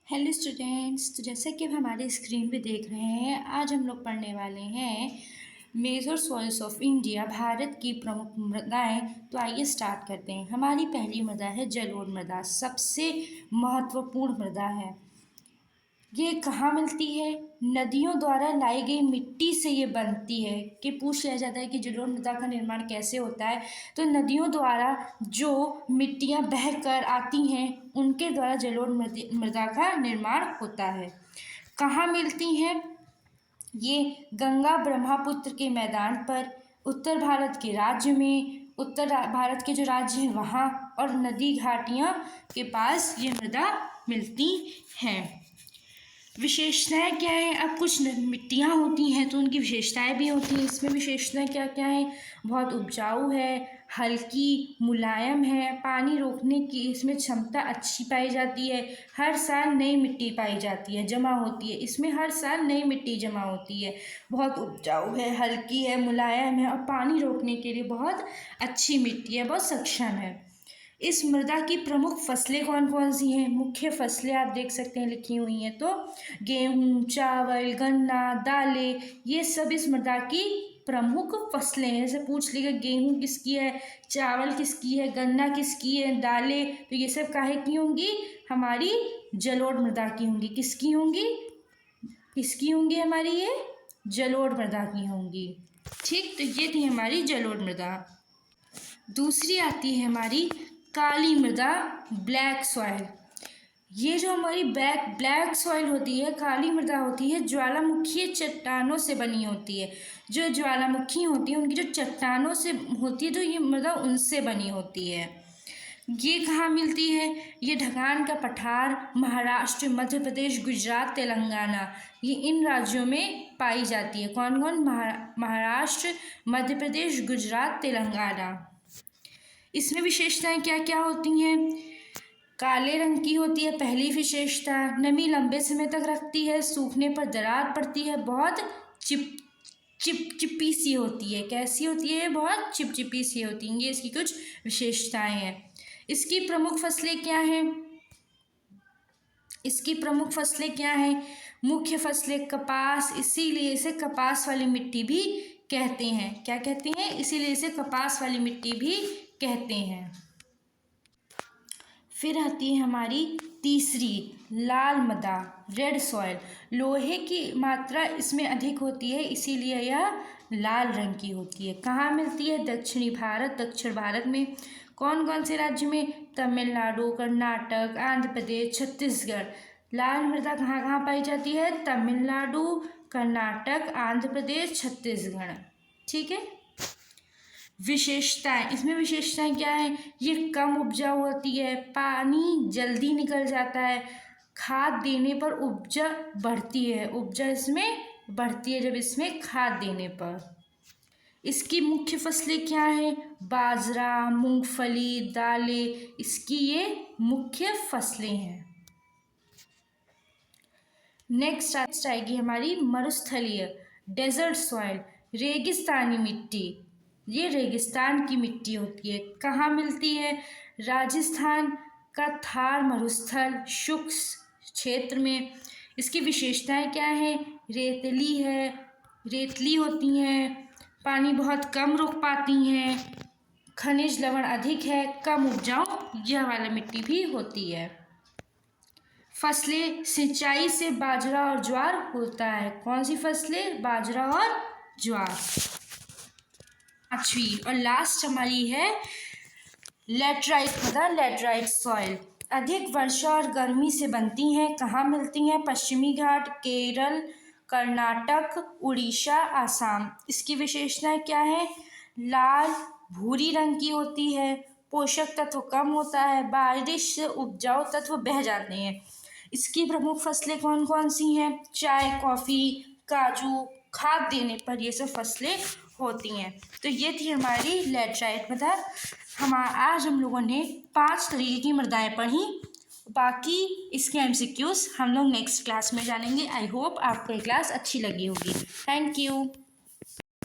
Hello students, तो जैसा कि आप हमारे स्क्रीन पे देख रहे हैं, आज हम लोग पढ़ने वाले हैं major soils of India, Bharat की प्रमुख मृदाएं। तो आइए स्टार्ट करते हैं। हमारी पहली मृदा है जलोढ़ मृदा, सबसे महत्वपूर्ण मृदा है। ये कहाँ मिलती है? नदियों द्वारा लाई गई मिट्टी से ये बनती है। कि पूछ लिया जाता है कि जलोढ़ मृदा का निर्माण कैसे होता है, तो नदियों द्वारा जो मिट्टियाँ बह कर आती हैं उनके द्वारा जलोढ़ मृदा का निर्माण होता है। कहाँ मिलती हैं? ये गंगा ब्रह्मपुत्र के मैदान पर, उत्तर भारत के राज्य में, उत्तर भारत के जो राज्य हैं वहाँ, और नदी घाटियाँ के पास ये मृदा मिलती हैं। विशेषताएं क्या है? अब कुछ मिट्टियाँ होती हैं तो उनकी विशेषताएं भी होती हैं। इसमें विशेषताएं क्या क्या हैं? बहुत उपजाऊ है, हल्की, मुलायम है, पानी रोकने की इसमें क्षमता अच्छी पाई जाती है, हर साल नई मिट्टी पाई जाती है, जमा होती है, इसमें हर साल नई मिट्टी जमा होती है, बहुत उपजाऊ है, हल्की है, मुलायम है और पानी रोकने के लिए बहुत अच्छी मिट्टी है, बहुत सक्षम है। इस मृदा की प्रमुख फसलें कौन कौन सी हैं? मुख्य फसलें आप देख सकते हैं लिखी हुई हैं, तो गेहूँ, चावल, गन्ना, दालें, ये सब इस मृदा की प्रमुख फसलें हैं। जैसे पूछ लिया गेहूँ किसकी है, चावल किसकी है, गन्ना किसकी है, दालें, तो ये सब काहे की होंगी? हमारी जलोढ़ मृदा की होंगी। किसकी होंगी? किसकी होंगी? हमारी ये जलोढ़ मृदा की होंगी। ठीक, तो ये थी हमारी जलोढ़ मृदा। दूसरी आती है हमारी काली मृदा, ब्लैक सॉइल। ये जो हमारी ब्लैक सॉइल होती है, काली मृदा होती है, ज्वालामुखी चट्टानों से बनी होती है। जो ज्वालामुखी होती है उनकी जो चट्टानों से होती है, तो ये मृदा उनसे बनी होती है। ये कहाँ मिलती है? ये ढगान का पठार, महाराष्ट्र, मध्य प्रदेश, गुजरात, तेलंगाना, ये इन राज्यों में पाई जाती है। कौन कौन? महाराष्ट्र, मध्य प्रदेश, गुजरात, तेलंगाना। इसमें विशेषताएं क्या क्या होती हैं? काले रंग की होती है पहली विशेषता, नमी लंबे समय तक रखती है, सूखने पर दरार पड़ती है, बहुत चिपचिपी सी होती है। कैसी होती है? बहुत चिपचिपी सी होती हैं। ये इसकी कुछ विशेषताएं हैं। इसकी प्रमुख फसलें क्या हैं? इसकी प्रमुख फसलें क्या हैं? मुख्य फसलें कपास, इसीलिए इसे कपास वाली मिट्टी भी कहते हैं। क्या कहते हैं? इसीलिए इसे कपास वाली मिट्टी भी कहते हैं। फिर आती है हमारी तीसरी, लाल मृदा, रेड सॉइल। लोहे की मात्रा इसमें अधिक होती है, इसीलिए यह लाल रंग की होती है। कहाँ मिलती है? दक्षिण भारत में। कौन कौन से राज्य में? तमिलनाडु, कर्नाटक, आंध्र प्रदेश, छत्तीसगढ़। लाल मृदा कहाँ कहाँ पाई जाती है? तमिलनाडु, कर्नाटक, आंध्र प्रदेश, छत्तीसगढ़। ठीक है। विशेषताएं, इसमें विशेषताएं क्या है? ये कम उपजाऊ होती है, पानी जल्दी निकल जाता है, खाद देने पर उपजा बढ़ती है। उपजा इसमें बढ़ती है जब इसमें खाद देने पर। इसकी मुख्य फसलें क्या हैं? बाजरा, मूंगफली, दालें, इसकी ये मुख्य फसलें हैं। नेक्स्ट आएगी हमारी मरुस्थलीय, डेजर्ट सॉइल, रेगिस्तानी मिट्टी। ये रेगिस्तान की मिट्टी होती है। कहाँ मिलती है? राजस्थान का थार मरुस्थल, शुष्क क्षेत्र में। इसकी विशेषताएं क्या है? रेतली है, रेतली होती हैं, पानी बहुत कम रोक पाती हैं, खनिज लवण अधिक है, कम उपजाऊ यह वाला मिट्टी भी होती है। फसलें, सिंचाई से बाजरा और ज्वार होता है। कौन सी फसलें? बाजरा और ज्वार। पांचवी और लास्ट हमारी है लैटराइट मृदा, लैटराइट सॉइल। अधिक वर्षा और गर्मी से बनती हैं। कहाँ मिलती हैं? पश्चिमी घाट, केरल, कर्नाटक, उड़ीसा, आसाम। इसकी विशेषताएं क्या है? लाल भूरी रंग की होती है, पोषक तत्व कम होता है, बारिश से उपजाऊ तत्व बह जाते हैं। इसकी प्रमुख फसलें कौन कौन सी हैं? चाय, कॉफ़ी, काजू, खाद देने पर ये सब फसलें होती हैं। तो ये थी हमारी लैटराइट मृदा। आज हम लोगों ने 5 तरीके की मृदाएं पढ़ी। बाकी इसके MCQs हम लोग नेक्स्ट क्लास में जानेंगे। आई होप आपको ये क्लास अच्छी लगी होगी। Thank you.